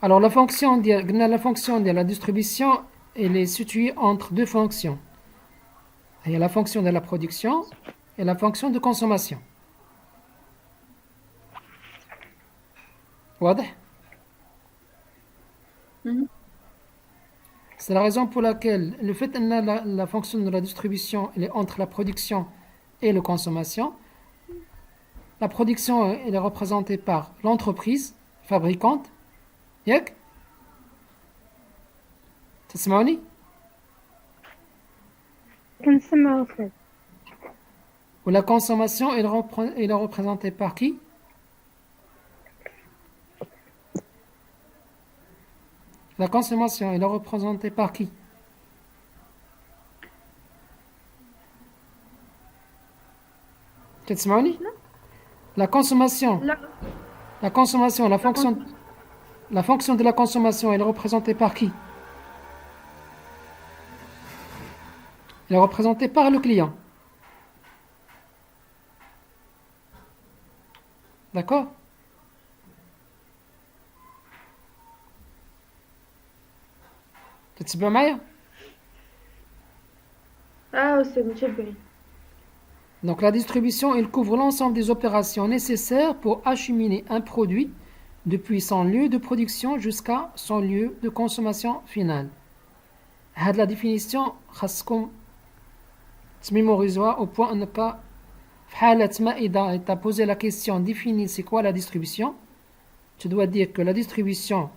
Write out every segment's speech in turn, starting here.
Alors la fonction de la distribution, elle est située entre deux fonctions. Il y a la fonction de la production et la fonction de consommation. واضح؟ Mhm. C'est la raison pour laquelle le fait que la fonction de la distribution elle est entre la production et la consommation. La production elle est représentée par l'entreprise fabricante. ياك؟ تسمعوني؟ كنسمعو أستاذ. Ou la consommation elle est représentée par qui? La consommation elle est représentée par qui? تسمعوني؟ شنو؟ La consommation, لا la consommation, لا كنت la fonction de la consommation elle est représentée par qui? Elle est représentée par le client. D'accord? تتبع معايا؟ أستاذ متشبعين. Donc la distribution, elle couvre l'ensemble des opérations nécessaires pour acheminer un produit depuis son lieu de production jusqu'à son lieu de consommation finale. هاد la définition خاصكم تميموريزوها au point انك في حالة ما إذا ت'a posé la question définie c'est quoi la distribution, tu dois dire que la distribution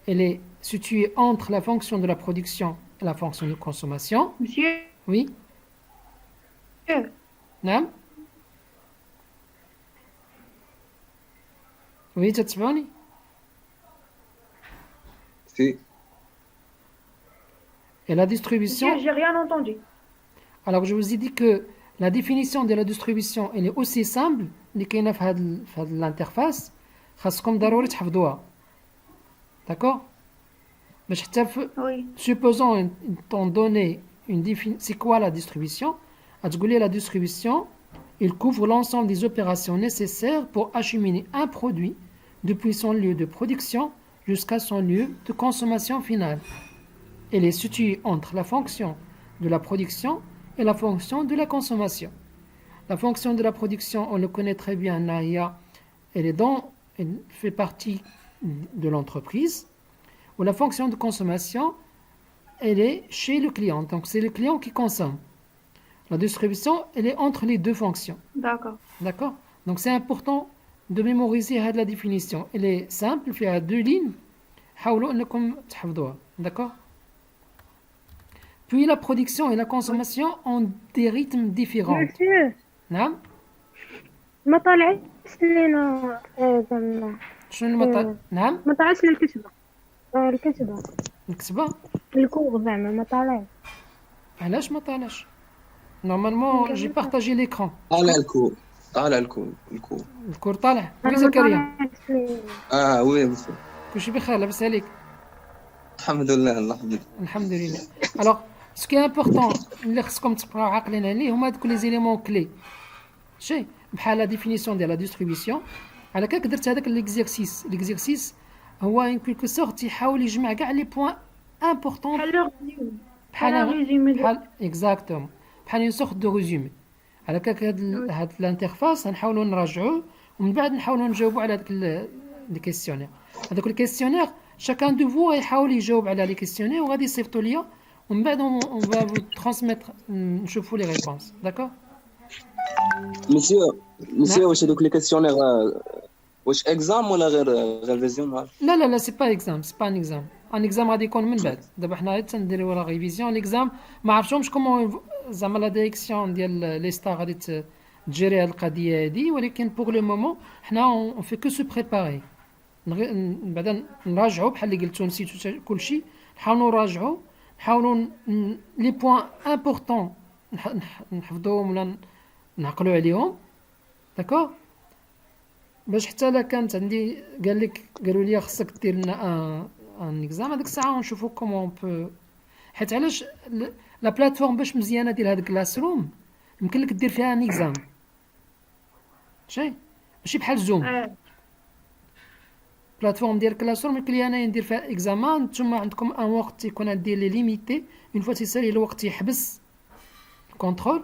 elle est située entre la fonction de la production et la fonction de consommation. مسيو Oui, نعم. Oui, تتبعني. Si. Et la مسيو distribution, j'ai rien entendu. alors je vous ai dit que la définition de la distribution elle est aussi simple اللي كاينه في هاد l'interface خاصكم ضروري تحفظوها. D'accord? باش حتى Oui. supposons t'ont donné c'est quoi la distribution? غتقول لي la distribution il couvre l'ensemble des opérations nécessaires pour acheminer un produit depuis son lieu de production jusqu'à son lieu de consommation finale. Elle est située entre la fonction de la production et la fonction de la consommation. La fonction de la production, on le connaît très bien, Nahia, elle fait partie de l'entreprise. Ou la fonction de consommation, elle est chez le client. Donc c'est le client qui consomme. La distribution, elle est entre les deux fonctions. D'accord. D'accord? Donc c'est important de mémoriser la définition. Elle est simple, il y a deux lignes. حاولوا انكم تحفظوها. D'accord? Puis la production et la consommation ont des rythmes différents. مسيو نعم؟ ما طالعش لينا زعما شنو نعم؟ ما طالعش لنا الكتبة. الكتبة نكتبها؟ الكور زعما ما طالعش. علاش ما طالعش؟ Normalement, j'ai partagé l'écran. طالع الكور. طالع الكور. الكور طالع؟ وي أنا ما زكريا؟ طالعش لينا. وي مسيو. كلشي بخير لاباس عليك؟ الحمد لله الله يحفظك. الحمد لله. Alors, ce qui est important اللي خصكم تبقاو عاقلين عليه هما هادوك لي زيليمون كلي. شي بحال لا ديفينيسيون ديال لا ديستريبيسيون. على كاك درت هذاك ليكزيرسيس هو ان كيلكو سورت يحاول يجمع كاع لي بوين امبورطون بحال ريزومي بحال اكزاكتوم بحال اون سورت دو ريزومي. على كاك هاد الانترفاس غنحاولوا نراجعوه ومن بعد نحاولوا نجاوبوا على هذاك لي كيسيونير. هذوك الكيسيونير chacun de vous يحاول يجاوب على لي كيسيونير وغادي يصيفطوا ليا ومن بعد on va vous transmettre نشوفوا لي ريبونس. داكور؟ مسيو واش هذوك لي كيسيونير واش اكزام ولا غير فيزيون؟ لا سي با اكزام سي با ان اكزام. ان اكزام غادي يكون من بعد. دابا حنا غير تنديروا لا ريفيزيون. ليكزام ما عرفتهمش كومون زعما لا ديريكسيون ديال لي ستار غادي تجيري هاد القضيه هادي ولكن بوغ لو مومون حنا اون في كو سو بريباري. بعدا نراجعوا بحال اللي قلتو نسيتو كلشي نحاولوا نراجعوا نحاولوا لي بوين امبورطون نحفظوهم ولا نعقلوا عليهم. داكور؟ باش حتى لا كانت عندي قالوا لي خصك دير لنا ان اكزام هذيك الساعه ونشوفوا كومون بو. حيت علاش لا بلاتفورم باش مزيانه ديال هاد كلاس روم يمكن لك دير فيها ان اكزام ماشي بحال زوم. بلاتفورم ديال كلاسروم اللي انا ندير فيها اكزامان، نتوما عندكم ان وقت تيكون عندي لي ليميتي، اون فوا تيسالي الوقت يحبس الكونترول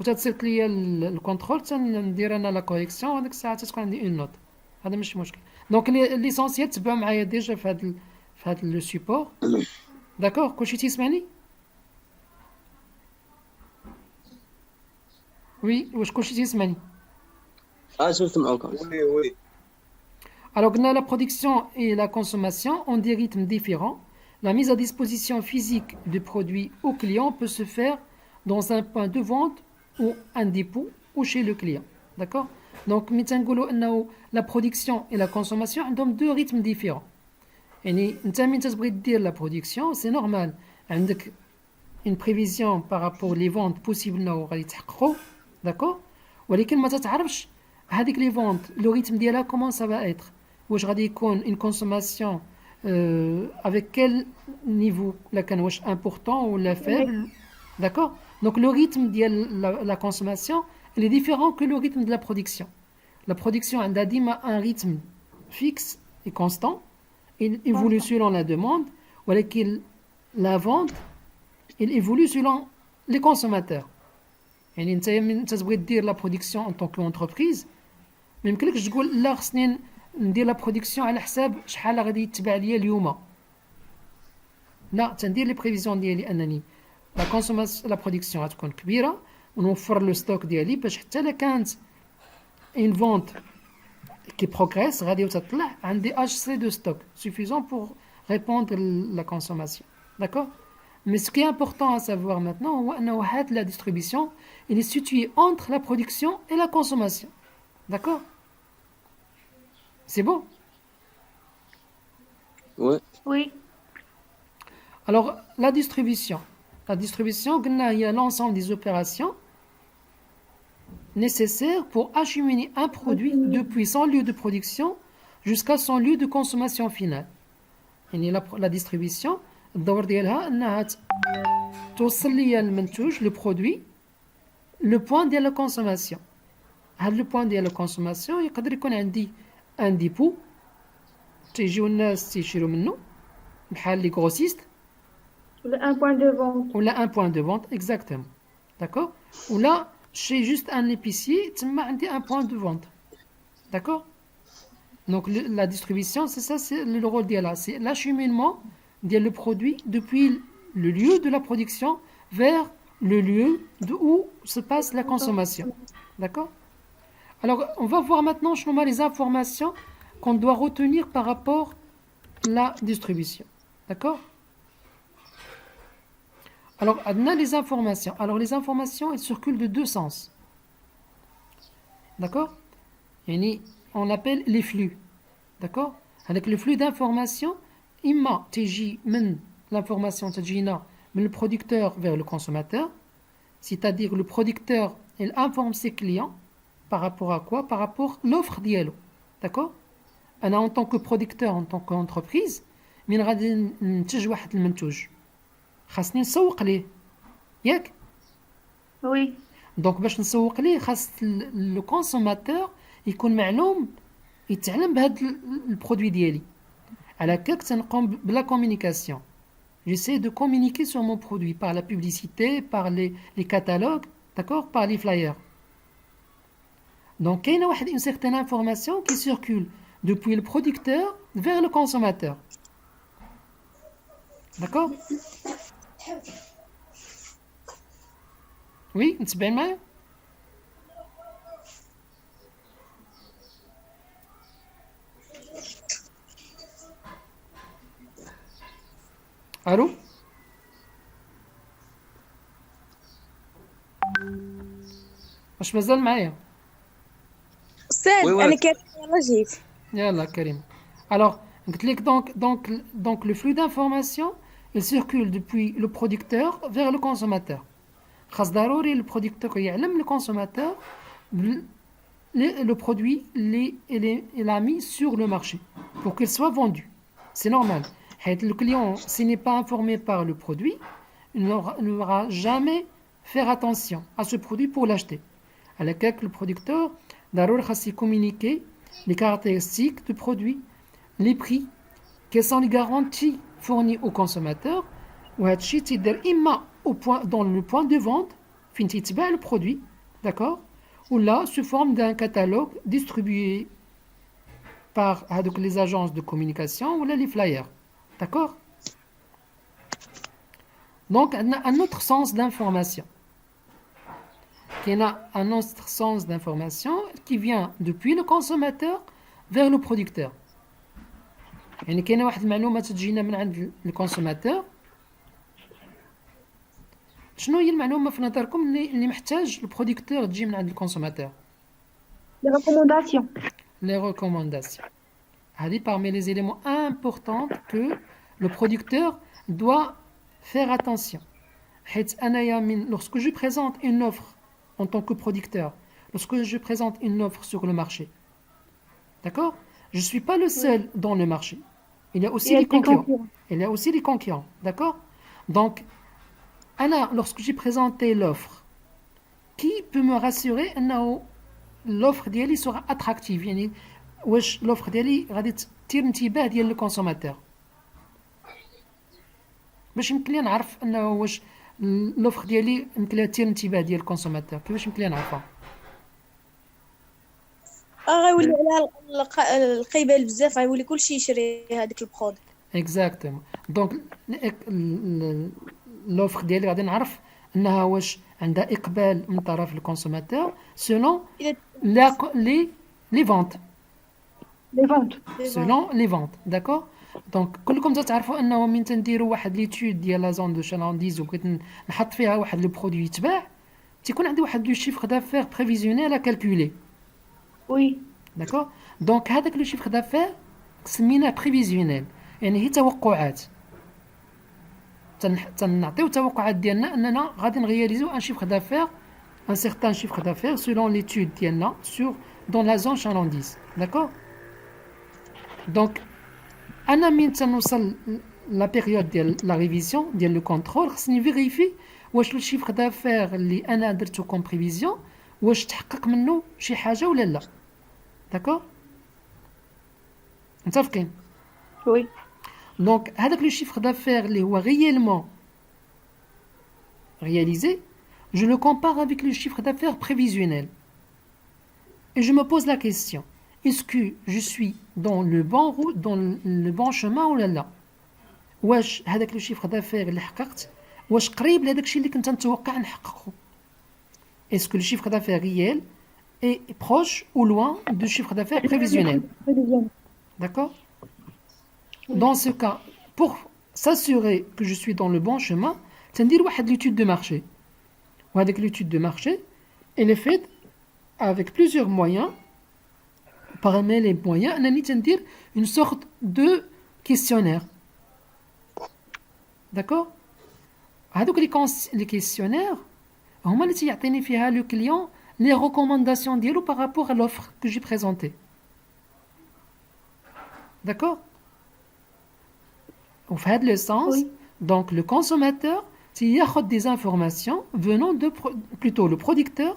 وتتصيفط ليا الكونترول، تندير انا لا كوريكسيون، وهذيك الساعه تكون عندي اون نوت. هذا ماشي مشكل. دونك ليسونسيال تبعوا معايا ديجا في هذا لو سيبور. داكور كلشي تيسمعني؟ وي واش كلشي تيسمعني؟ شفت معاك. وي وي. Alors, la production et la consommation ont des rythmes différents. La mise à disposition physique de produits au client peut se faire dans un point de vente ou un dépôt ou chez le client. D'accord? Donc, la production et la consommation ont deux rythmes différents. Et la production, c'est normal. Une prévision par rapport aux ventes possibles. D'accord? ولكن ما تتعرفش هذيك les ventes, le rythme ديالها comment ça va être. واش غادي يكون une consommation avec quel niveau là كان واش important ou la faible. D'accord? Donc le rythme de la consommation il est différent que le rythme de la production. La production a un rythme fixe et constant, il évolue selon la demande, ولكن la vente il évolue selon les consommateurs. يعني انت تبغي دير la production en tant qu'entreprise ما يمكنلكش تقول لا خصني ندير لا برودكسيون على حساب شحال غادي يتباع ليا اليوم. لا تندير لي بريفيزيون ديالي انني لا كونسوماسيون لا برودكسيون غتكون كبيره ونوفر لو ستوك ديالي باش حتى الا كانت اون فونت كي بروغريس غادي تطلع عندي اش سي دو ستوك سوفيزون بور ريبوندر لا كونسوماسيون. داكور. Mais ce qui est important à savoir maintenant, c'est que la distribution elle est située entre la production et la consommation. D'accord? C'est bon? Ouais. Oui. Alors, la distribution. Il y a l'ensemble des opérations nécessaires pour acheminer un produit depuis son lieu de production jusqu'à son lieu de consommation finale. Et la distribution, الدور ديالها انها توصل لي المنتوج لو برودوي لو بوين ديال لا كونسوماسيون. هاد لو بوين ديال لا كونسوماسيون يقدر يكون عندي ان ديبو تيجيو الناس تيشريو منه بحال لي غروسيست ولا ان بوين دو فونت ولا ان بوين دو فونت اكزاكتومون. داكور. ولا شي جوست ان ايبيسيي تما عندي ان بوين دو فونت. داكور. دونك لا ديستريبيسيون سي سا سي لو رول ديالها سي l'acheminement le produit depuis le lieu de la production vers le lieu où se passe la consommation. D'accord? Alors, on va voir maintenant les informations qu'on doit retenir par rapport à la distribution. D'accord? Alors, on a les informations. Alors, les informations, elles circulent de deux sens. D'accord? On l'appelle les flux. D'accord? Avec le flux d'informations, إما تجي من l'information تجينا من le producteur vers le consommateur, c'est-à-dire le producteur il informe ses clients par rapport à quoi? Par rapport à l'offre ديالو. D'accord? أنا en tant que producteur, en tant qu'entreprise من غادي ننتج واحد المنتوج خاصني نسوق ليه ياك؟ وي. دونك باش نسوق ليه خاص لو كونسوماتور يكون معلوم يتعلم بهذا البرودوي ديالي. على كاك تنقوم بلا communication. J'essaie de communiquer sur mon produit par la publicité, par les catalogues, d'accord, par les flyers. Donc il y a une certaine information qui circule depuis le producteur vers le consommateur. D'accord? Oui, c'est bien mal. الو واش مازال معايا؟ استاذ انا كريم يلا جيت. يلا كريم. Alors قلت لك donc le flux d'information il circule depuis le producteur vers le consommateur. خاص ضروري le producteur يعلم le consommateur le produit il a mis sur le marché pour qu'il soit vendu. C'est normal. Le client, s'il n'est pas informé par le produit, il n'aura jamais faire attention à ce produit pour l'acheter. À laquelle le producteur doit communiquer les caractéristiques du produit, les prix, quelles sont les garanties fournies au consommateur, وهذا الشيء تيدير إما dans le point de vente فين تيتباع le produit, d'accord, ou là sous forme d'un catalogue distribué par les agences de communication ou là les flyers, d'accord. Donc un autre sens d'information. Il y a un autre sens d'information qui vient depuis le consommateur vers le producteur. يعني كاينه واحد المعلومه تجينا من عند الكونسوماتور. شنو هي المعلومه في نظركم اللي محتاج البرودكتور تجي من عند الكونسوماتور؟ Les recommandations. Les recommandations. هذه parmi les éléments importants que le producteur doit faire attention. حيت أنايا lorsque je présente une offre en tant que producteur, lorsque je présente une offre sur le marché, d'accord, je ne suis pas le seul dans le marché. Il y a aussi les concurrents. Il y a aussi les concurrents, d'accord. Donc, Anna, lorsque j'ai présenté l'offre, qui peut me rassurer que l'offre ديالي sera attractive, يعني واش l'offre ديالي غادي تثير انتباه ديال الكونسوماتور؟ باش يمكن لي نعرف انه واش l'offre ديالي يمكن لها تثير انتباه ديال الكونسوماتور، كيفاش يمكن لي نعرفها؟ غيولي على القيبال بزاف، غيولي كلشي يشري هذاك البرودوي. اكزاكتومون. دونك l'offre ديالي غادي نعرف انها واش عندها اقبال من طرف الكونسوماتور selon les ventes. Les ventes. selon les ventes, d'accord. دونك كلكم تعرفوا انه من تنديروا واحد ليتود ديال لا زون دو شالانديز وبغيت نحط فيها واحد لو برودوي يتباع، تيكون عندي واحد لو شيفر دافير بريفيزيونيل ا كالكولي. Oui. داكور. دونك هذاك لو شيفر دافير سميناه بريفيزيونيل، يعني هي توقعات. تنعطيو توقعات ديالنا اننا غادي نغياليزو ان شيفر دافير، ان سيغتان شيفر دافير selon l'étude ديالنا sur dans la zone chalandise, d'accord. دونك انا من تنوصل لا بيريود ديال لا ريفيزيون ديال لو كونترول خصني فيريفي واش لو شيفر دافير اللي انا درتو كوم بريفيزيون واش تحقق منه شي حاجه ولا لا، داكور. متفقين؟ Oui. دونك هذاك لو شيفر دافير اللي هو réellement réalisé, je le compare avec le chiffre d'affaires prévisionnel et je me pose la question: est-ce que je suis dans le bon chemin ou لا؟ واش هذاك لو شيفر دافير اللي حققت واش قريب لهذاك الشيء اللي كنت نتوقع نحققه؟ est-ce que le chiffre d'affaires réel est proche ou loin du chiffre d'affaires prévisionnel? D'accord. Dans ce cas, pour s'assurer que je suis dans le bon chemin, تندير واحد l'étude de marché. وهذيك l'étude de marché, elle est faite avec plusieurs moyens. Parmi les moyens, أنني تندير une sorte de questionnaire. D'accord. هذوك les questionnaires هما اللي تيعطيني فيها le client les recommandations ديالو par rapport à l'offre que j'ai présentée. D'accord. وفي هذا le sens, Oui. donc le consommateur تياخد des informations venant de plutôt le producteur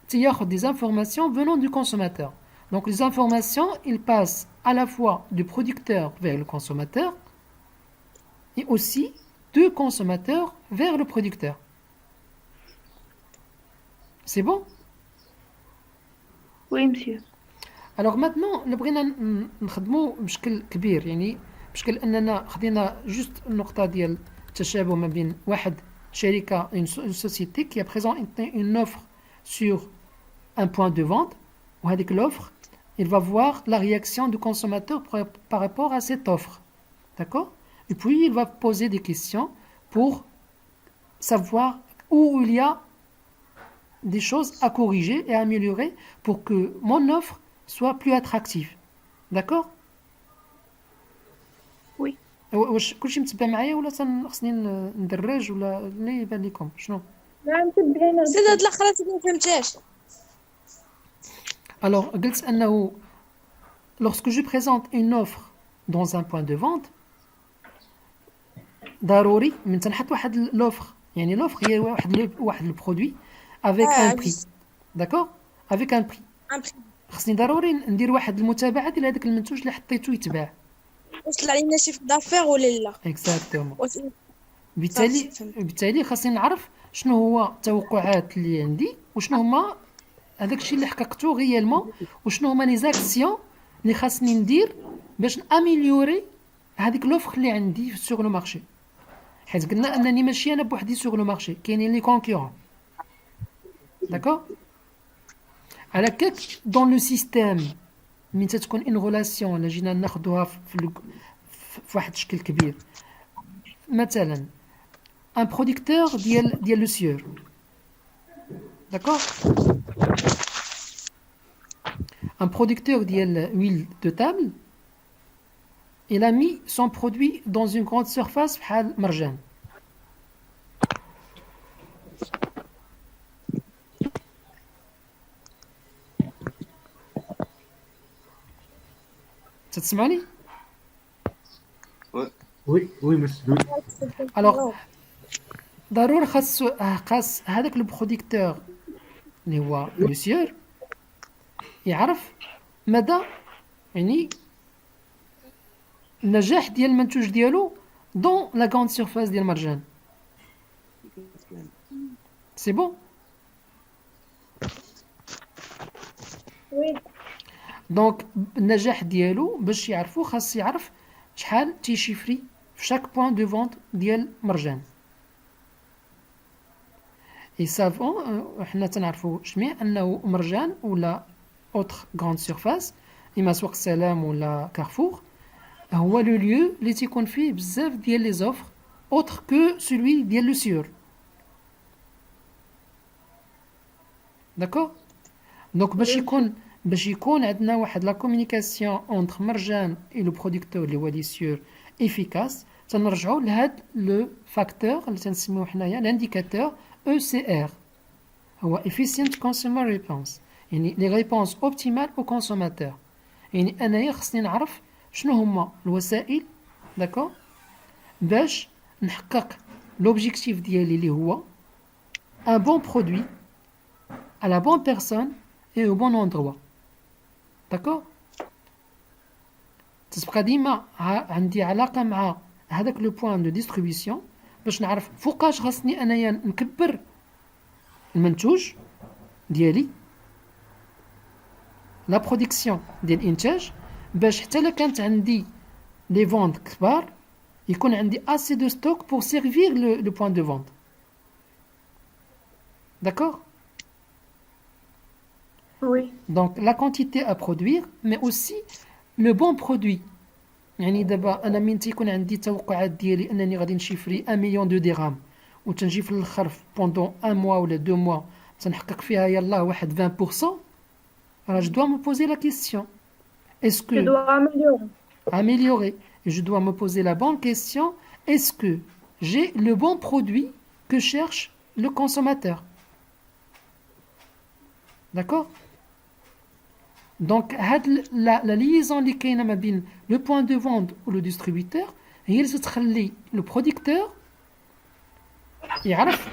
تياخد des informations venant du consommateur. Donc les informations, ils passent à la fois du producteur vers le consommateur et aussi du consommateur vers le producteur. C'est bon? Oui, monsieur. Alors maintenant, اللي بغينا نخدمو بشكل كبير، يعني بشكل اننا خدينا جوست النقطه ديال التشابه ما بين واحد شركه une société qui a présenté une offre sur un point de vente, وهذيك l'offre il va voir la réaction du consommateur par rapport à cette offre, d'accord. Et puis il va poser des questions pour savoir où il y a des choses à corriger et à améliorer pour que mon offre soit plus attractive, d'accord. Oui. واش كلشي متبع معايا ولا خصني ندرج ولا اللي يبان لكم شنو؟ نعم تبعنا. سيد هاد الاخرات ما فهمتهاش. Alors قلت انه lorsque je présente une offre dans un point de vente ضروري من تنحط واحد l'offre، يعني l'offre هي واحد le produit avec un prix, d'accord, avec un prix. Un prix. خصني ضروري ندير واحد المتابعه ديال هذاك المنتوج اللي حطيته يتباع. وصل علينا شي دافير ولا لا؟ اكزاكتومون. واش- بالتالي صافي، فهمت. بالتالي خاصني نعرف شنو هو التوقعات اللي عندي وشنو هما هذاك الشيء اللي حققته غيالمون وشنو هما لي زاكسيون اللي خاصني ندير باش ناميليوري هذيك لوفر اللي عندي في سوغ لو مارشي. حيت قلنا انني ماشي انا بوحدي سوغ لو مارشي، كاينين لي كونكورون. داكور. على كاك دون لو سيستيم من تتكون ان ريلاسيون اللي جينا ناخذوها في واحد الشكل كبير. مثلا ان برودكتور ديال لو سيور. داكور. Un producteur d'huile de table, il a mis son produit dans une grande surface بحال مرجان. تسمعني؟ Oui, monsieur. Alors ضروري خاص هذاك البرودكتور اللي هو لو سيور يعرف مدى يعني النجاح ديال المنتوج ديالو دون لا غراند سيرفاس ديال مرجان. سي بون. وي دونك النجاح ديالو باش يعرفو خاص يعرف شحال تيشيفري في شاك بوين دو فونت ديال مرجان. اي سافون حنا تنعرفو جميع انه مرجان ولا اوتر غراند سيرفاس اما سوق السلام ولا كارفور هو لو ليو اللي تيكون فيه بزاف ديال لي زوفر اوتر كو سولوي ديال لو سيور. داكور. دونك باش يكون عندنا واحد لا كومونيكاسيون اونتر مرجان اي لو برودكتور اللي هو لي سيور افيكاس تنرجعوا لهاد لو فاكتور اللي تنسميوه حنايا لانديكاتور ECR هو efficient consumer response يعني لي ريبونس اوبتيمال او كونسوماتور. يعني انايا خصني نعرف شنو هما الوسائل داكور باش نحقق لوبجيكتيف ديالي اللي هو ان بون برودوي à la bonne personne et au bon endroit. داكور. تتبقى ديما عندي علاقه مع هذاك لو بوين دو ديستريبيسيون باش نعرف فوقاش خاصني انايا نكبر المنتوج ديالي لا برودكسيون ديال الانتاج باش حتى الا كانت عندي لي فوند كبار يكون عندي اسي دو ستوك بور سيرفير لو بوين دو فوند. داكور. وي Donc la quantité à produire mais aussi le bon produit. يعني دابا انا من تيكون عندي توقعات ديالي انني غادي نشيفري 1 مليون دو درهم وتنجي في الاخر بوندون 1 موا ولا 2 موا تنحقق فيها يلاه واحد 20%. Alors je dois me poser la question. Est-ce tu que dois améliorer. améliorer et je dois me poser la bonne question, est-ce que j'ai le bon produit que cherche le consommateur? D'accord. Donc la liaison اللي كاينه ما بين le point de vente ou le distributeur هي اللي تخلي le producteur يعرف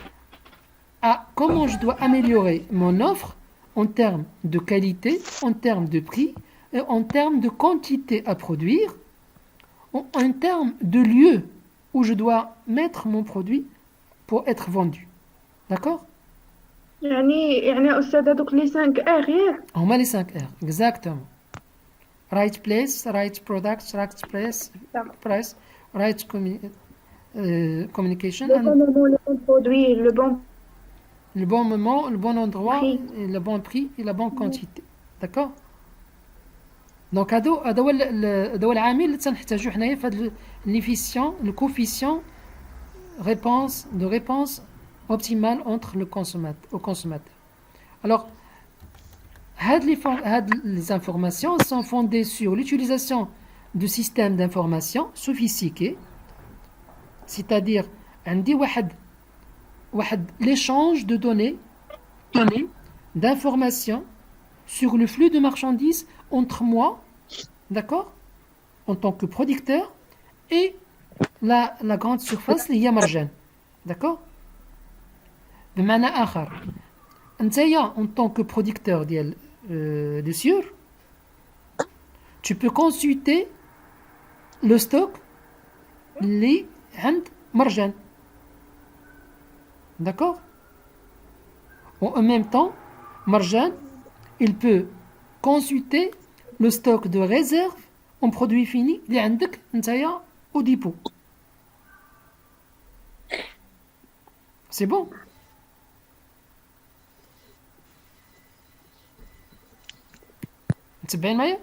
comment je dois améliorer mon offre en termes de qualité, en termes de prix, et en termes de quantité à produire, en termes de lieu où je dois mettre mon produit pour être vendu. D'accord. يعني أستاذ هذوك لي 5 ار ياك. هما لي 5 R exactement. Right place, right product, right price, right communication Le and bon moment, le bon produit, le bon moment, le bon endroit, Prix. et le bon prix et la bonne quantité. D'accord. دونك هذا هو العامل اللي تنحتاجو حنايا في هذا ليفيسيون لو كوفيسيون réponse optimale entre le consommateur. Alors les informations sont fondées sur l'utilisation de systèmes d'information sophistiqués, c'est-à-dire عندي واحد l'échange de données d'informations sur le flux de marchandises entre moi, d'accord, en tant que producteur, et la grande surface اللي هي مرجان. d'accord. بمعنى آخر أنتيا en tant que producteur ديال de sûr, tu peux consulter le stock اللي عند مرجان. D'accord? En même temps, Marjan, il peut consulter le stock de réserve en produit fini اللي عندك نتايا au dépôt. C'est bon? متبعين معايا؟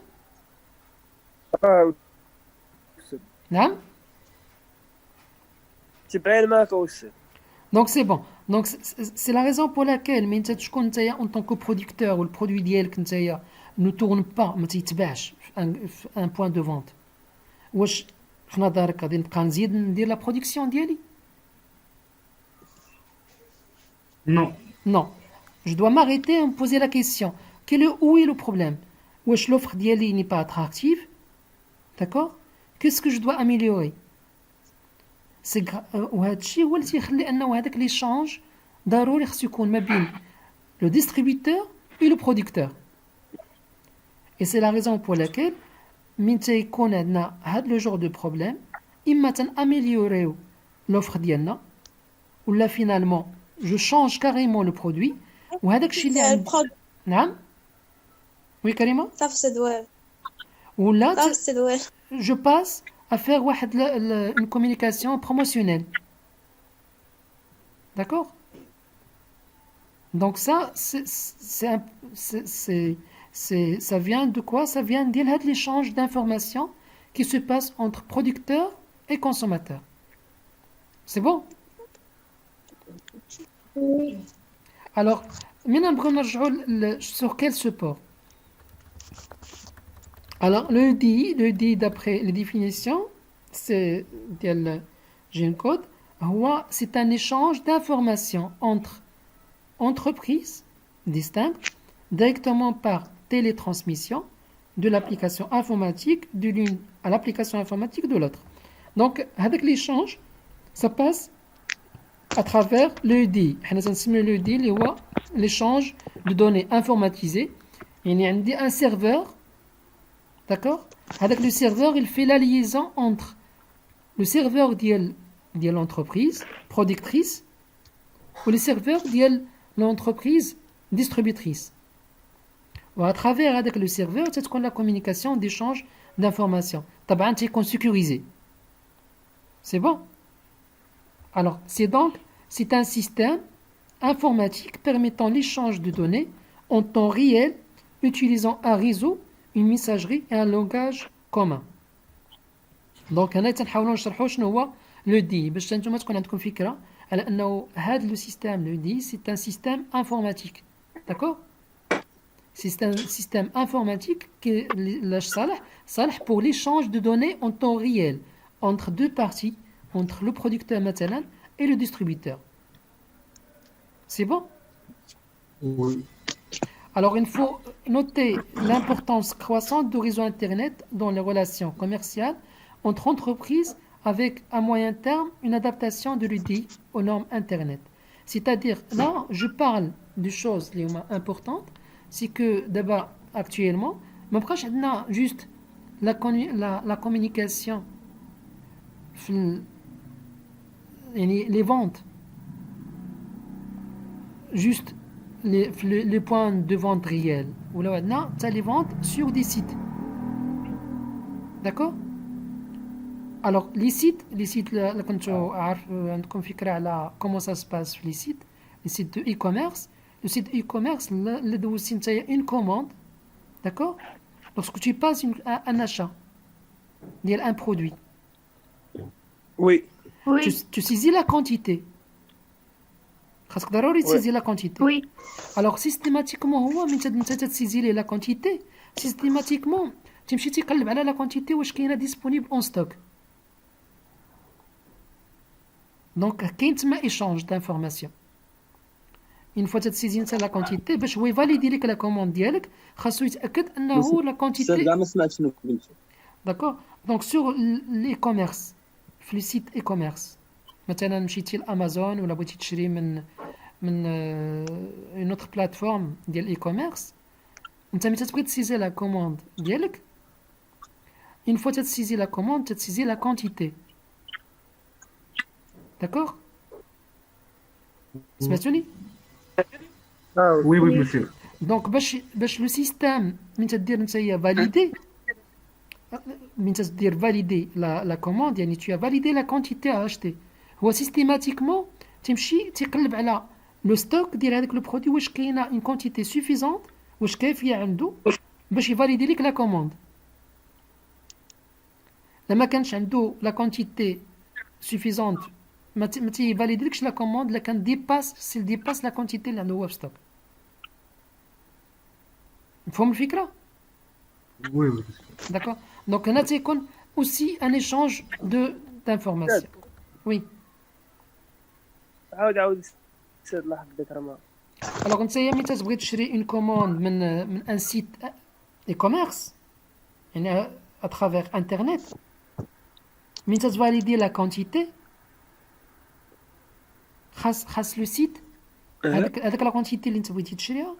نعم؟ تبعين معك أستاذ. Donc c'est bon. Donc c'est la raison pour laquelle mais انت تكون نتايا en tant que producteur ou le produit ديالك نتايا ne tourne pas ما تيتباعش في un point de vente. واش في نظرك غادي نبقى نزيد ندير لا برودكسيون ديالي؟ Non. Non. Je dois m'arrêter et me poser la question. Où est le problème? Wesh l'offre d'Yali n'est pas attractive. D'accord? Qu'est-ce que je dois améliorer? C'est وهذا الشيء هو اللي تيخلي انه هذاك l'échange ضروري خصو يكون ما بين le distributeur et le producteur. Et c'est la raison pour laquelle من تيكون عندنا هذا le genre de problème إما تنامéliorer l'offre ديالنا ولا finalement je change carrément le produit وهذاك الشيء اللي عند نعم oui كريمة تفسد والو ولا تفسد والو je passe à faire واحد une communication promotionnelle. D'accord? Donc ça ça vient de quoi? Ça vient de l'échange d'informations qui se passe entre producteurs et consommateurs. C'est bon? Alors, maintenant, sur quel support? Alors, le DI, d'après les définitions, c'est G-code, c'est un échange d'informations entre entreprises distinctes directement par télétransmission de l'application informatique de l'une à l'application informatique de l'autre. Donc, avec l'échange, ça passe à travers l'EDI. L'EDI, l'échange de données informatisées. Il y a un serveur, d'accord? Avec le serveur, il fait la liaison entre le serveur de l'entreprise productrice ou le serveur de l'entreprise distributrice. Ou à travers avec le serveur, c'est ce qu'on a la communication d'échange d'informations. Taban, c'est sécurisé. C'est bon? Alors, c'est un système informatique permettant l'échange de données en temps réel, utilisant un réseau, une messagerie et un langage commun. Donc, هنا تنحاولوا نشرحوا شنو هو لو دي باش نتوما تكون عندكم فكرة على أنه هذا لو سيستème لو دي c'est un système informatique. D'accord? C'est un système informatique qui صالح pour l'échange de données en temps réel entre deux parties, entre le producteur مثلا et le distributeur. C'est bon? Oui. Alors, il faut noter l'importance croissante du réseau Internet dans les relations commerciales entre entreprises avec à moyen terme une adaptation de l'UDI aux normes Internet. C'est-à-dire, là, je parle de choses importantes, c'est que d'abord, actuellement, mais après, juste la communication, les ventes, juste les points de vente réels. Ou là, tu as les ventes sur des sites. D'accord? Alors, les sites, là, quand tu as comment ça se passe les sites de e-commerce, le site e-commerce, là, il y a une commande. D'accord? Lorsque tu passes un achat, il y a un produit. Oui. Oui, Tu saisis la quantité. خاصك ضروري تسيزي لا كونتيتي. oui, الوغ سيستيماتيكمون هو من انت تسيزي ليه لا كونتيتي سيستيماتيكمون تمشي تقلب على لا كونتيتي واش كاينه ديسپونيبل اون ستوك. دونك كاين تما ايشانج دانفورماسيون. اون فوا تسيزي انت لا كونتيتي باش هو يفاليدي لك لا كوموند ديالك خاصو يتاكد انه لا كونتيتي. كاع ما سمعت شنو قلتي. داكور دونك سور لي كوميرس في لي سيت اي كوميرس مثلا مشيتي لامازون ولا بغيتي تشري من اون اوتر بلاتفورم ديال الاي كوميرس انت ملي تبغي تسيزي لا كوموند ديالك une fois تسيزي لا كوموند تسيزي لا كونتيتي داكوغ سمعتوني Oui, oui, monsieur. دونك باش لو سيستيم من تدير نتايا فاليدي من تدير فاليدي لا كوموند يعني tu as validé la quantité à acheter هو سيستيماتيكمون تمشي تيقلب على لو ستوك ديال هذاك لو برودوي واش كاينه اون كونتيتي سوفيزونت واش كافيه عنده باش يفاليدي لك لا كوموند لما كانش عنده لا كونتيتي سوفيزونت ما تيفاليديلكش لا كوموند لا كان ديباس سيل ديباس لا كونتيتي اللي عنده هو في ستوك مفهوم الفكره Oui, oui, monsieur. داكور دونك هنا تيكون اوسي ان ايشانج دانفورماسيون وي عاود سيد الله حبيت راه ما الوغ نتايا ملي تبغي تشري اون كوموند من ان سيت اي كوميرس يعني اترافيغ انترنت ملي تفاليدي لا كونتيتي خاص لو سيت هذاك لا كونتيتي اللي انت بغيتي تشريها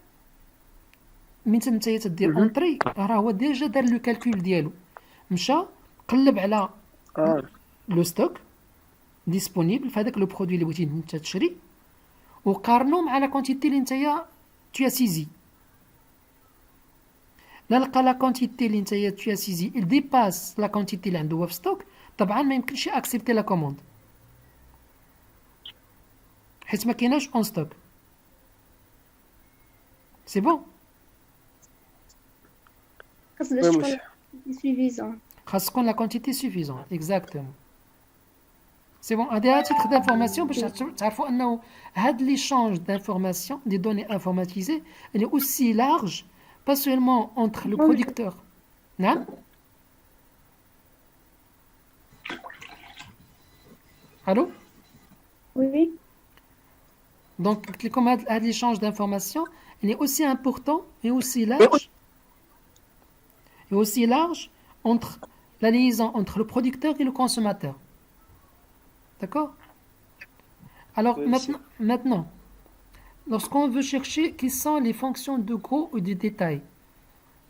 من نتايا تدير اونطري راه هو ديجا دار لو كالكول ديالو مشى قلب على لو ستوك ديسپونيبل في هذاك لو برودوي اللي بغيتي انت تشري وقارنو مع لا كونتيتي اللي نتايا تو سيزي لا لقى لا كونتيتي اللي نتايا تو سيزي ديباس لا كونتيتي اللي عنده هو في ستوك طبعا ما يمكنش اكسبتي لا كوموند حيت ما كايناش اون ستوك سي بون خاص باش تكون سوفيزون خاص تكون لا كونتيتي سوفيزون اكزاكتومون سي بون هادي تيتر دانفورماسيون باش تعرفوا انه هاد ليشانج دانفورماسيون دي دوني انفورماتيزي اللي اوسي لارج با سولمون اونتر لو برودكتور نعم الو وي Donc, comme l'échange d'informations, il est aussi important et aussi large entre la liaison entre le producteur et le consommateur. D'accord? Alors, maintenant, lorsqu'on veut chercher quelles sont les fonctions de gros ou de détail,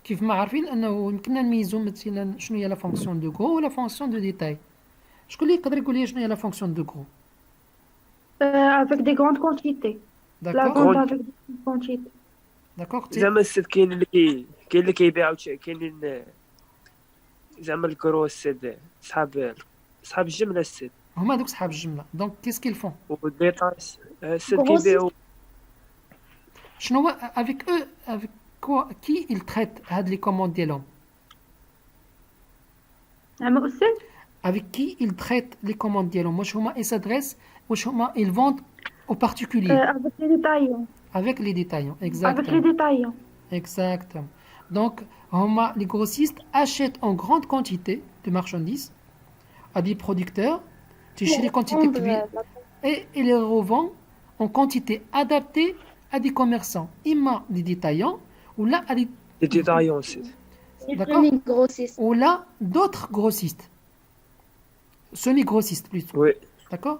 كيف ما عارفين انه يمكننا نميزوا مثلا شنو هي لا فونكسيون دو غرو ولا فونكسيون دو ديتاي. شكون اللي يقدر يقول لي شنو هي لا فونكسيون دو غرو؟ avec des grandes quantités. La داكور vente avec des grandes quantités. داكور زعما السيد كاين اللي كيبيعوا كاينين زعما الكرو السيد صحاب الجمله السيد هما دوك صحاب الجمله. دونك كيس كيل فون والديتاس السيد كيبيعوا شنو هو افيك او افيك كوا كي il traite هاد لي كوموند ديالهم نعم أستاذ. avec qui il traite les commandes ديالهم واش هما ils s'adressent واش هما ils vendent aux particuliers Avec les détaillants. avec les détaillants Avec les exactement détaillants. exactement donc هما les grossistes achètent en grande quantité de marchandises à des producteurs تشري quantité كبيرة et ils les revendent en quantité adaptée à des commerçants إما des détaillants ou là à des لي ديتايون السيد d'accord grossistes. ou là d'autres grossistes semi-grossistes plutôt وي d'accord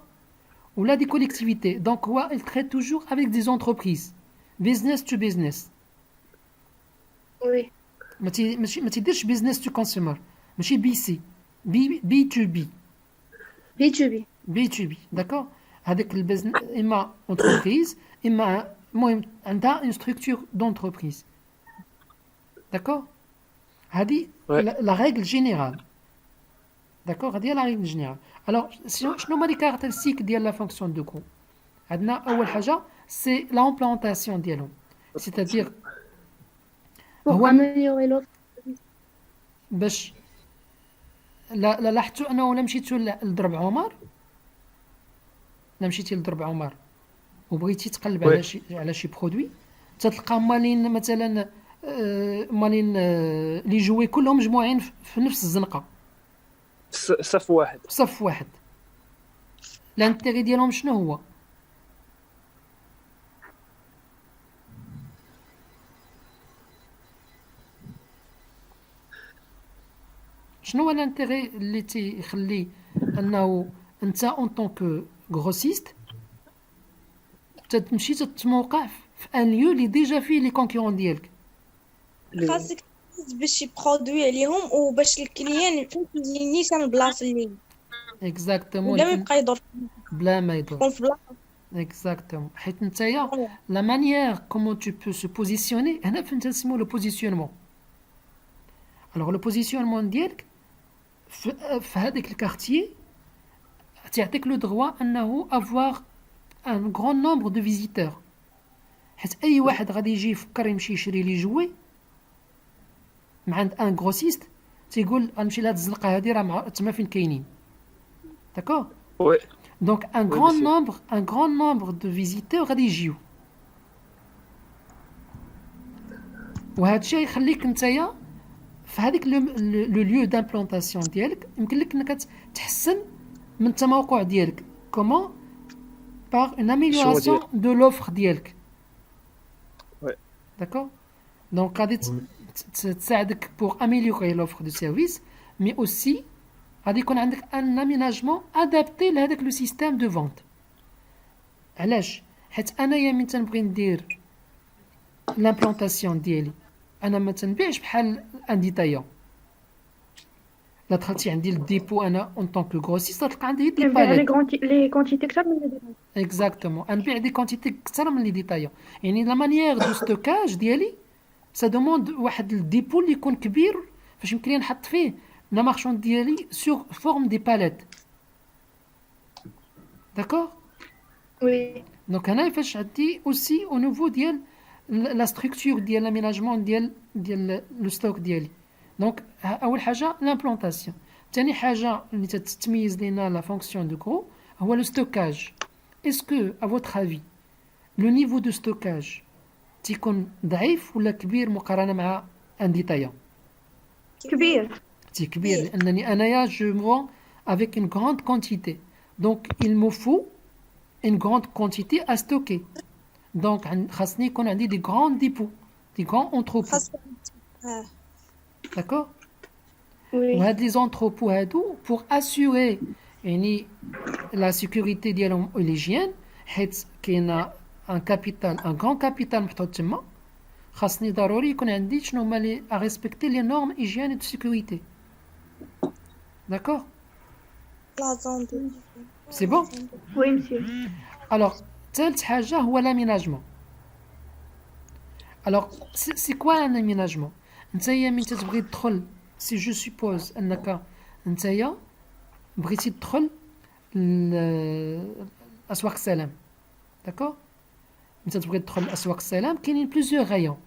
ou là des collectivités donc ouais, ils traitent toujours avec des entreprises business to business وي ما تيديرش business to consumer ماشي بي سي بي تو بي بي تو بي. بي تو بي d'accord هذاك البزنس اما entreprise اما المهم عندها une structure d'entreprise d'accord هذه Ouais. la règle générale d'accord هذه هي la règle générale alors شنو هما les caractéristiques ديال la fonction de groupe عندنا اول حاجه c'est l'implantation ديالهم c'est-à-dire Pour هو améliorer l'offre. باش لا لاحظتوا انه ولا مشيتوا لضرب عمر لا مشيتي لضرب عمر وبغيتي تقلب وي. على شي برودوي تتلقى مالين مثلا مالين لي جوي كلهم مجموعين في نفس الزنقه صف واحد في صف واحد الانتيغي ديالهم شنو هو شنو هو الانتيغي اللي تيخلي انه انت اون طونك غروسيست تمشي تتموقع في ان ليو اللي ديجا فيه لي كونكورون ديالك خاصك تحس باش يبرودوي عليهم وباش الكليان يجيني من البلاصه اللي اكزاكتومون ولا ما يبقى يدور بلا ما يدور. يكون في بلاصه. اكزاكتومون حيت نتايا لا مانيير كومون تو بو سو بوزيسيوني هنا فين تنسمو لو بوزيسيونمون. الوغ لو بوزيسيونمون ديالك في هذاك الكارتيي تعطيك لو دروا انه افواغ ان غران نومبر دو فيزيتور، حيت اي واحد غادي يجي يفكر يمشي يشري لي جوي من عند ان غروسيست تيقول غنمشي لهاد الزنقه هادي راه تما فين كاينين. داكور وي دونك ان غران نومبر دو فيزيتور غادي يجيو، وهذا الشيء يخليك نتايا في هذيك لو ليو دامبلونطاسيون ديالك يمكن لك انك تحسن من التموقع ديالك كومون باغ اون اميليوراسيون دو لوفر ديالك. وي داكور دونك غادي تساعدك بوغ اميليوري لوفر دو سيرفيس، مي اوسي غادي يكون عندك ان اميناجمون ادابتي لهذاك لو سيستيم دو فونت. علاش؟ حيت انايا من تنبغي ندير لامبلونطاسيون ديالي انا ما تنبيعش بحال ان ديتايون. لا دخلتي عندي للديبو انا اون طونك غروسيست تلقى عندي دي نبيع باليت. لي كونتيتي كثر من اللي اكزاكتومون نبيع دي كونتيتي اكثر من لي ديتايون. يعني لا مانيير دو ستوكاج ديالي سا دوموند واحد الديبو اللي يكون كبير فاش يمكن لي نحط فيه لا مارشوند ديالي سور فورم دي باليت. داكور وي دونك هنا فاش عندي اوسي او نوفو ديال لا ستركتور ديال لاميناجمون ديال لو ستوك ديالي. دونك اول حاجه لامبلونطاسيون. ثاني حاجه اللي تتميز لينا لا فونكسيون دو غرو هو لو ستوكاج. اسكو ا فوتر افي لو نيفو دو ستوكاج تيكون ضعيف ولا كبير مقارنه مع ان ديتايون؟ كبير. كبير لانني انايا جو مون avec une grande quantité, donc il me faut une grande quantité à stocker. Donc خاصني يكون عندي des grands dépôts, des grands entrepôts. خاصك D'accord. وي وهاد لي زونتروبو هادو pour assurer يعني la sécurité ديالهم والهيجين، حيت كاينه ان كابيتال ان غران كابيتال محطوط تما، خاصني ضروري يكون عندي شنو هما لي ا ريسبكتي لي نورم هيجين دو سيكوريتي. داكور لا زون سي بون. وي مسيو. الوغ ثالث حاجه هو لاميناجمون. الوغ سي كوا ان اميناجمون؟ نتايا من تتبغي تدخل سي جو سوبوز انك نتايا بغيتي تدخل اسواق السلام. داكور انت تبغي تدخل اسواق السلام كاينين بليزيور غايون.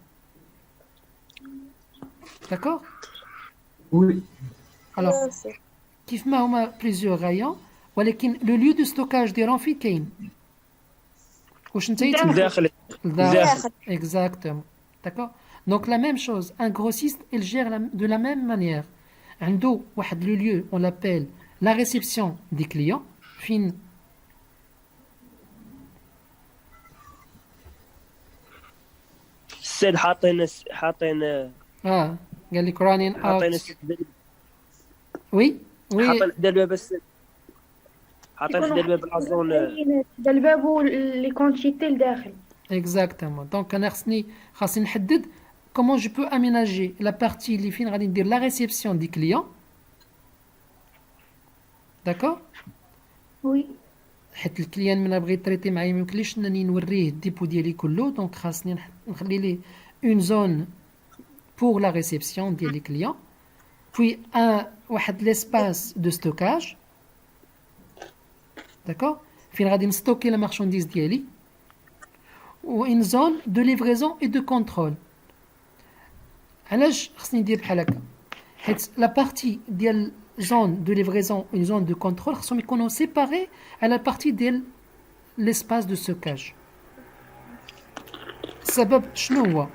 داكور وي الوغ كيف ما هما بليزيور غايون ولكن لو ليو دو ستوكاج ديالهم فين كاين؟ واش نتايا داخل داخل exactement. D'accord. Donc la même chose, un grossiste il gère de la même manière. عنده واحد le lieu on l'appelle la réception des clients. فين السيد حاطين قال لك running حاطين out. وي وي حاطين حدا الباب السيد حاطين حدا الباب العزون. دا الباب لي كونتيتي لداخل. exactement. Donc انا خاصني نحدد comment je peux aménager la partie اللي فين غادي ندير la réception des clients. D'accord. وي حيت الكليان من بغى يتريتي معايا ما يمكنليش انني نوريه الديبو ديالي كله، دونك خاصني نخلي ليه اون زون بور لا ريسبسيون ديال لي كليون، puis واحد ليسباس دو ستوكاج. داكور فين غادي نستوكي لا مارشانديز ديالي، و اون زون دو ليفريزون اي دو كونترول. علاش خصني ندير بحال هكا؟ حيت لا بارتي ديال zone de livraison et une zone de contrôle خصهم يكونوا séparés à la partie ديال l'espace de stockage. السبب شنو هو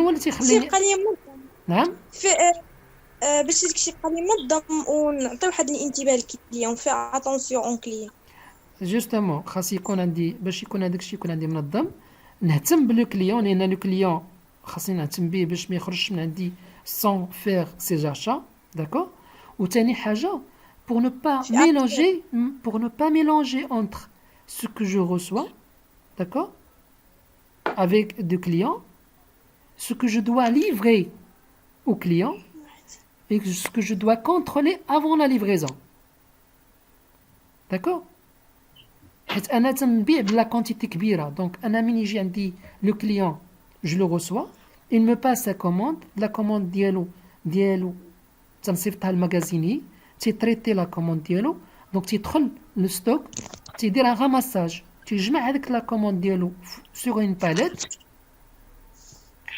اللي تيخليني يبقى لي منظم نعم في باش داكشي يبقى لي منظم ونعطي واحد الانتباه للكليون في اتونسيون اون كليون. جوستومون خاص يكون عندي باش يكون هذاك الشيء يكون عندي منظم، نهتم بلو كليون لان لو كليون خاصني نهتم به باش ما يخرجش من عندي sans faire ses achats. D'accord. وثاني حاجه pour ne pas mélanger entre ce que je reçois, d'accord, avec des clients ce que je dois livrer au client et ce que je dois contrôler avant la livraison. D'accord? حيت أنا تنبيع بلا quantité كبيرة. Donc أنا من يجي عندي le client, je le reçois, il me passe sa commande, la commande ديالو تنصيفطها المغازيني, تيتريتي لا كوموند ديالو, دونك تيدخل لو ستوك, تيدير ان راماساج, تيجمع هذيك لا كوموند ديالو sur une palette,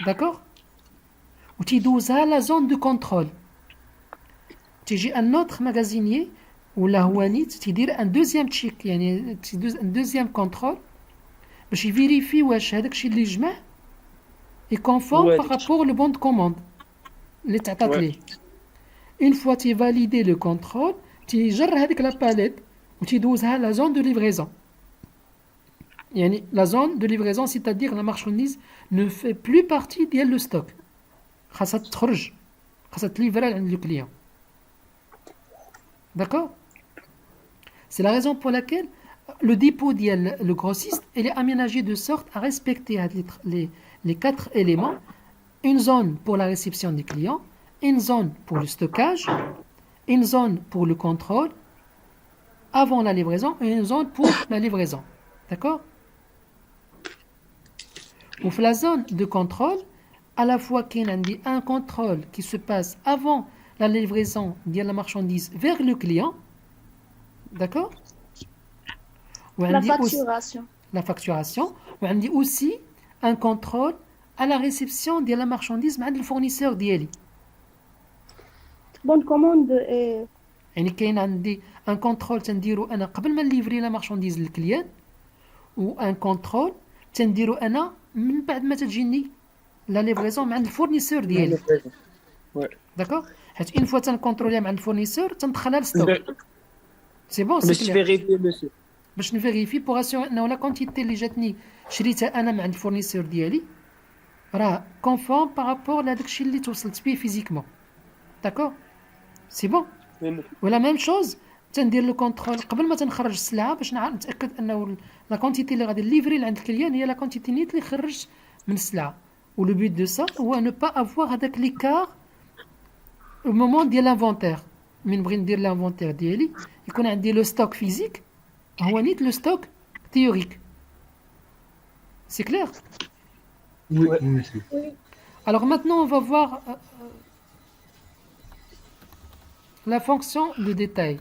d'accord, و تيدوزها لا زون دو كونترول. تيجي ان اوتر ماغازينيي ولا هو نيت تيدير ان دوزيام تشيك, يعني تيدوز ان دوزيام كونترول باش يفيريفي واش هذاك الشيء اللي جمع يكونفورم بارابور لو بون دو كوموند اللي تعطات ليه. Une fois tu as validé le contrôle, tu gères avec la palette ou tu dois la zone de livraison. Yani, la zone de livraison, c'est-à-dire la marchandise ne fait plus partie du stock. خاصها تخرج, خاصها تليفرا عند le client. D'accord? C'est la raison pour laquelle le dépôt le grossiste il est aménagé de sorte à respecter les 4 éléments. Une zone pour la réception des clients, une zone pour le stockage, une zone pour le contrôle avant la livraison et une zone pour la livraison. D'accord? Pour la zone de contrôle, à la fois qu'il y a un contrôle qui se passe avant la livraison de la marchandise vers le client. D'accord? La facturation. La facturation. On dit aussi un contrôle à la réception de la marchandise avec le fournisseur d'Yeli. Bonne commande. يعني كاين عندي ان كونترول تنديرو انا قبل ما نليفري لا مارشانديز للكليان, و ان كونترول تنديرو انا من بعد ما تجيني لا ليفريزون مع الفورنيسور ديالي. داكوغ, حيت اون فوا تنكونتروليها مع الفورنيسور تندخلها للستوك. سي بون, باش تفيريفي مسيو, باش نفيريفي بوغ اسيغ انه لا كونتيتي اللي جاتني شريتها انا مع الفورنيسور ديالي راه كونفورم بارابور لهداك الشيء اللي توصلت بيه فيزيكمون. داكوغ, سي بون. ولا ميم شوز تندير لو كونترول قبل ما تنخرج السلعه باش نتاكد انه لا كونتيتي اللي غادي نليفري عند الكليان هي لا كونتيتي نيت اللي خرج من السلعه. و لو بوت دو سا هو نو با افوار هذاك ليكار au moment ديال لانفونتير. من بغي ندير لانفونتير ديالي يكون عندي لو ستوك فيزيك هو نيت لو ستوك تhéorique. C'est clair? Oui, monsieur. Alors maintenant on va voir la fonction de détail.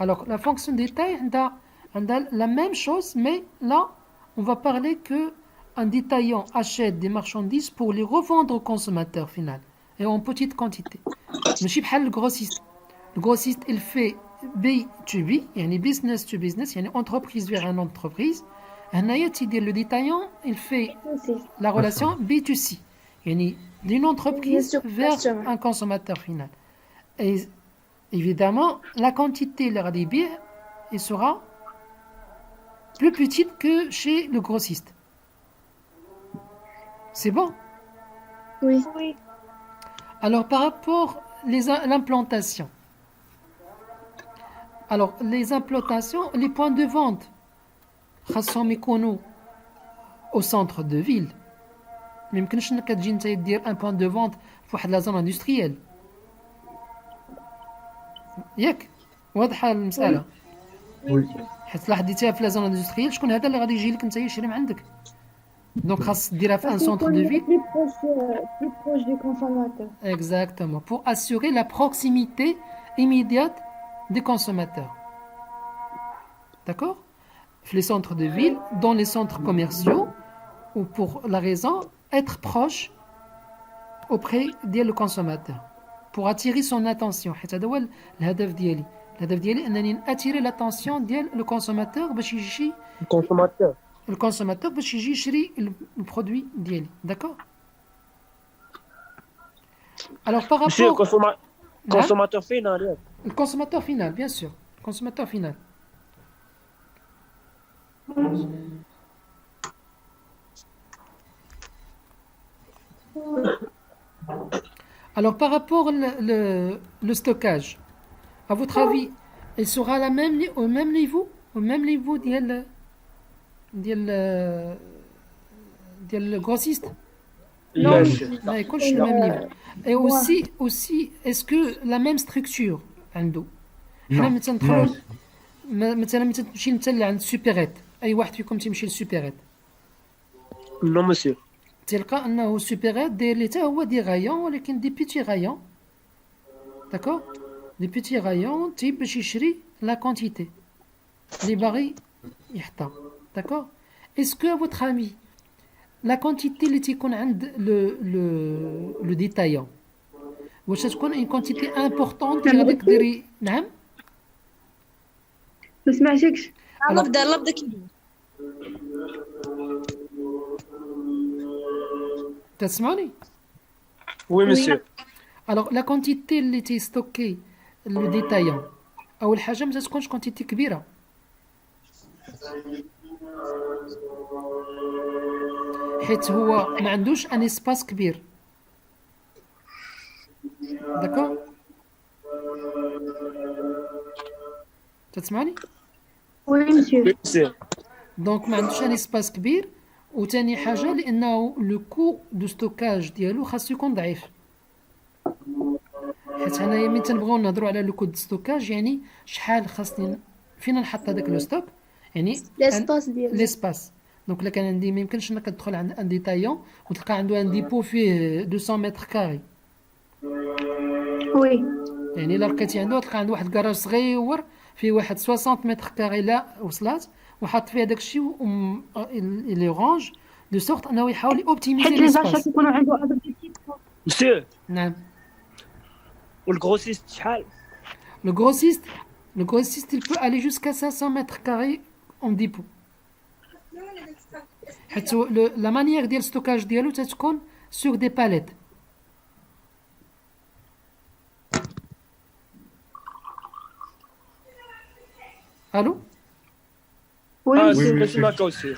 Alors la fonction de détail on a la même chose, mais là on va parler que un détaillant achète des marchandises pour les revendre au consommateur final et en petite quantité. ماشي بحال الجروسيست. الجروسيست il fait B2B, يعني business to business, يعني entreprise vers une entreprise. هنايا تيدير le détaillant il fait la relation B2C, يعني d'une entreprise vers un consommateur final. Et évidemment, la quantité de la bière sera plus petite que chez le grossiste. C'est bon? Oui. Alors, par rapport à l'implantation. Alors, les implantations, les points de vente, خاصهم يكونوا au centre de ville. ما يمكنش انك تجي انت دير ان بوان دو فونت في واحد لا زون اندستريال. ياك واضحه المساله؟ Oui. حيت لا حديتيها في لا زون اندستريال شكون هذا اللي غادي يجي لك انت يشري من عندك؟ دونك خاص ديرها في ان سونتر دو فيل. plus proche du consommateur. Exactement, pour assurer la proximité immédiate des consommateurs. D'accord? Les centres de ville, dans les centres commerciaux, ou pour la raison être proche auprès du consommateur, pour attirer son attention. هذا هو الهدف ديالي. الهدف ديالي انني اتيري لاتونسيون ديال لو كونسوماتور باش يجي الكونسوماتور باش يجي يشري البرودوي ديالي. داكور. Alors par Monsieur, rapport consommateur final, yeah. le consommateur final, bien sûr, le consommateur final. Alors par rapport le stockage, à votre avis, il sera au même niveau ديال le grossiste. Non. لا ما يكونش le même niveau. Et aussi est-ce que la même structure عنده حنا Non. مثلا ندخلوا Non. مثلا ملي تمشي انت لعند سوبيريت، اي واحد فيكم تيمشي للسوبيريت نو مسيو. تلقى انه سوبيريت داير ليه حتى هو دي غايون ولكن دي بيتي غايون. داكور، دي بيتي غايون تي باش يشري لا كونتيتي اللي باغي يحطها. داكور، اسكو ا فوتر امي لا كونتيتي اللي تيكون عند لو ديتايون واش تكون اون كونتيتي امبورطونت اللي غادي تقدري؟ نعم. ما سمعتكش. لابد كيدير. تسمعني؟ وي مسيو. الوغ لا كونتيتي اللي تيستوكي لو ديتايون اول حاجه ما تكونش كونتيتي كبيره، حيت هو ما عندوش ان اسباس كبير. داكور، تسمعني؟ وي مسيو. وي مسيو. دونك ما عندوش ان اسباس كبير، وثاني حاجه لانه لو كو دو ستوكاج ديالو خاصو يكون ضعيف. حيت هنايا ملي تنبغيو نهضروا على لو كو دو ستوكاج يعني شحال خاصني فين نحط هذاك لو ستوك، يعني l'espace ديالو. ليسباس. دونك الا كان عندي ما يمكنش انك تدخل عند ان ديتايون وتلقى عنده ان ديبو فيه 200 متر كاري. وي. يعني الا لقيتي عنده تلقى عنده واحد الكراج صغير فيه واحد 60 متر كاري لا وصلات وحط فيه داك الشيء لي رونج دو سورت انه يحاول اوبتيميزي حيت لي زاشات ليسباس. يكونوا عنده ادابتيف. مسيو، نعم. والغروسيست شحال؟ Le grossiste, il peut aller jusqu'à 500 mètres carrés en dépôt. حيت la manière ديال stockage ديالو تتكون sur des palettes. Allô? وي. سمعك aussi.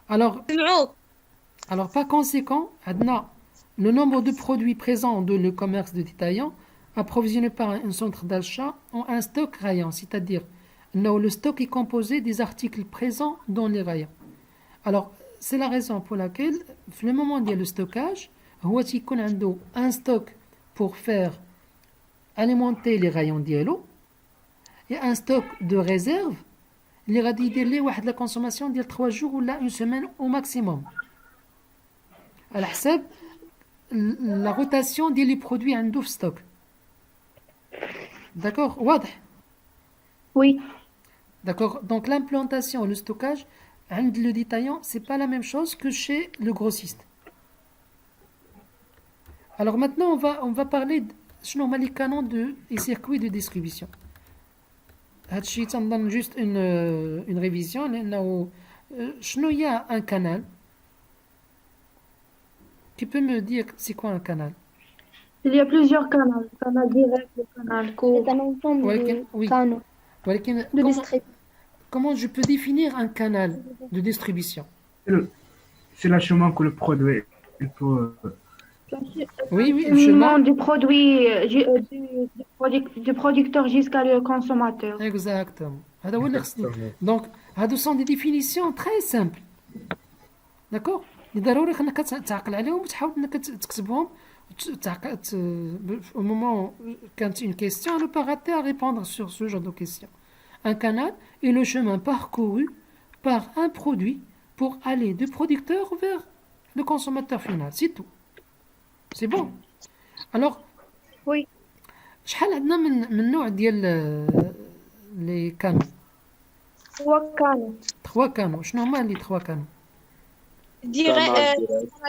Alors, سمعوك. alors par conséquent, عندنا le nombre de produits présents dans le commerce de détaillant approvisionné par un centre d'achat ont un stock rayon, c'est-à-dire le stock est composé des articles présents dans les rayons. Alors, c'est la raison pour laquelle, le moment de le stockage, هو تيكون عنده un stock pour faire alimenter les rayons ديالو et un stock de réserve اللي غادي يدير ليه واحد لا consommation ديال 3 jours ولا une semaine au maximum. على حساب la rotation ديال les produits عنده في stock. D'accord, واضح. وي. D'accord, donc l'implantation et le stockage عند le détaillant, c'est pas la même chose que chez le grossiste. Alors maintenant, on va parler de شنو هما les canaux et circuits de distribution. هادشي تنظن juste une révision لأنه شنو هي un canal? Qui peut me dire c'est quoi un canal? Il y a plusieurs canaux. Canal direct, le canal court. C'est un ensemble ولكن de oui. canaux ولكن de distribution. comment je peux définir un canal de distribution? C'est la chemin que le produit il peut. Oui, le Le chemin. nom du produit, du producteur jusqu'à le consommateur. Exactement. هذا هو اللي خصني. Donc, هادو sont des définitions très simples. D'accord? اللي ضروري خليك تعقل عليهم وتحاول انك تكتبهم au moment quand une question ne pas rater à répondre sur ce genre de questions. Un canal est le chemin parcouru par un produit pour aller du producteur vers le consommateur final. C'est tout. C'est bon. Alors, Oui. شحال عندنا من نوع ديال لي كانو؟ 3 canaux. 3 كانو. شنو هما لي 3 كانو؟ Canal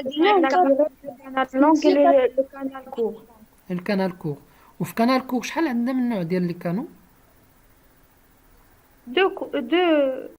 Le canal long et le canal court. الكانال كور. وفي كانال كور شحال عندنا من نوع ديال لي كانو؟ Deux